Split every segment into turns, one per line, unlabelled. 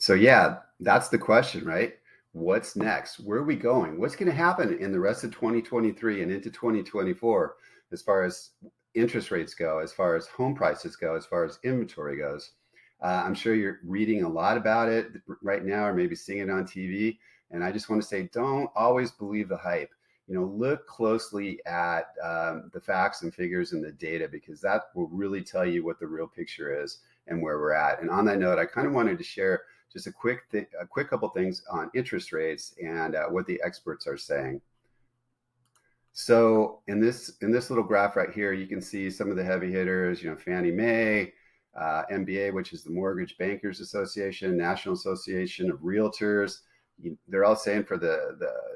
So yeah, that's the question, right? What's next? Where are we going? What's going to happen in the rest of 2023 and into 2024 as far as interest rates go, as far as home prices go, as far as inventory goes? I'm sure you're reading a lot about it right now, or maybe seeing it on TV. And I just want to say, don't always believe the hype. Look closely at the facts and figures and the data, because that will really tell you what the real picture is and where we're at. And on that note, I kind of wanted to share just a quick couple things on interest rates and what the experts are saying. So in this little graph right here, you can see some of the heavy hitters. Fannie Mae, MBA, which is the Mortgage Bankers Association, National Association of Realtors. They're all saying for the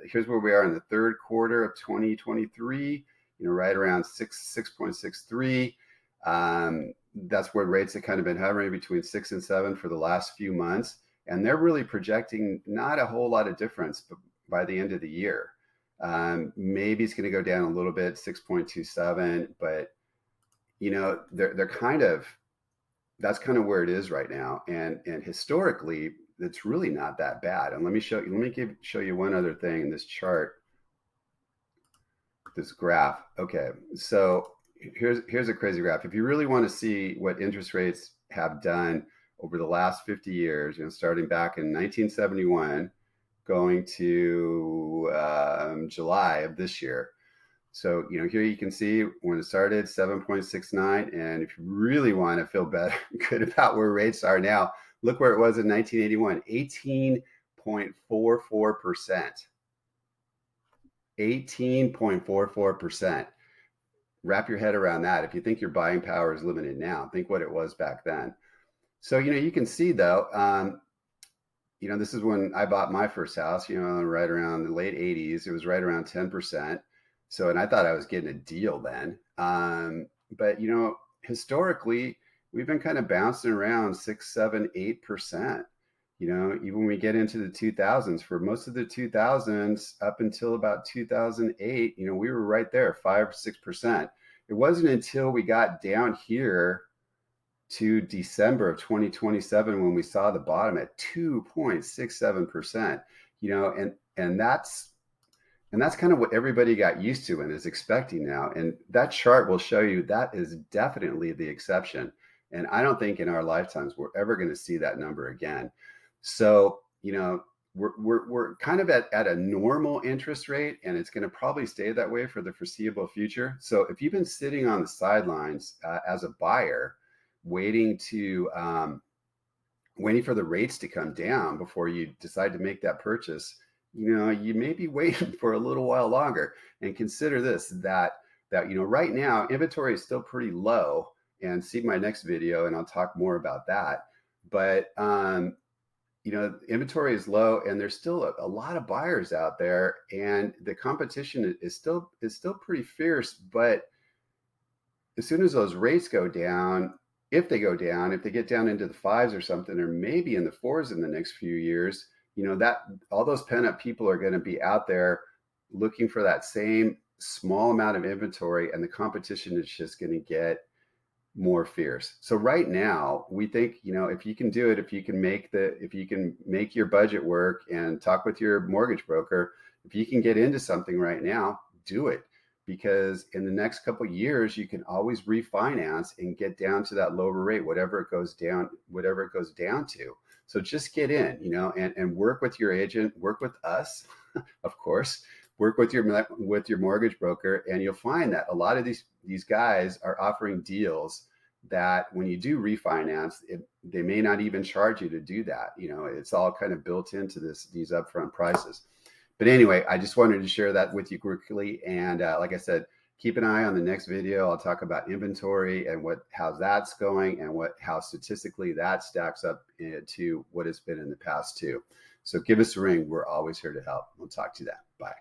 here's where we are in the third quarter of 2023. Right around 6.63. That's where rates have kind of been hovering between 6 and 7 for the last few months, and they're really projecting not a whole lot of difference by the end of the year. Maybe it's going to go down a little bit, 6.27, but they're kind of, that's kind of where it is right now, and historically, it's really not that bad. And let me show you one other thing in this chart, this graph. Okay, so here's a crazy graph. If you really want to see what interest rates have done over the last 50 years, starting back in 1971, going to July of this year. So, here you can see when it started, 7.69. And if you really want to feel better, good about where rates are now, look where it was in 1981, 18.44%. 18.44%. Wrap your head around that. If you think your buying power is limited now, think what it was back then. So, you can see though, this is when I bought my first house, right around the late 80s. It was right around 10%. So, and I thought I was getting a deal then. But, historically, we've been kind of bouncing around 6, 7, 8%. Even when we get into the 2000s, for most of the 2000s up until about 2008, we were right there, 5 or 6%. It wasn't until we got down here to December of 2027 when we saw the bottom at 2.67%, and that's kind of what everybody got used to and is expecting now. And that chart will show you that is definitely the exception. And I don't think in our lifetimes we're ever going to see that number again. So, we're kind of at a normal interest rate, and it's going to probably stay that way for the foreseeable future. So if you've been sitting on the sidelines as a buyer, waiting for the rates to come down before you decide to make that purchase, you may be waiting for a little while longer. And consider this, that right now inventory is still pretty low, and see my next video and I'll talk more about that. But inventory is low, and there's still a lot of buyers out there, and the competition is still pretty fierce. But as soon as those rates go down, if they get down into the 5s or something, or maybe in the 4s in the next few years, that all those pent up people are going to be out there looking for that same small amount of inventory, and the competition is just going to get more fierce. So right now, we think, if you can do it, if you can make your budget work and talk with your mortgage broker, if you can get into something right now, do it. Because in the next couple of years, you can always refinance and get down to that lower rate, whatever it goes down to. So just get in, and work with your agent, work with us, of course, work with your mortgage broker, and you'll find that a lot of these guys are offering deals that when you do refinance, they may not even charge you to do that. It's all kind of built into these upfront prices. But anyway, I just wanted to share that with you quickly. And like I said, keep an eye on the next video. I'll talk about inventory and how that's going, and how statistically that stacks up to what it's been in the past too. So give us a ring. We're always here to help. We'll talk to you then. Bye.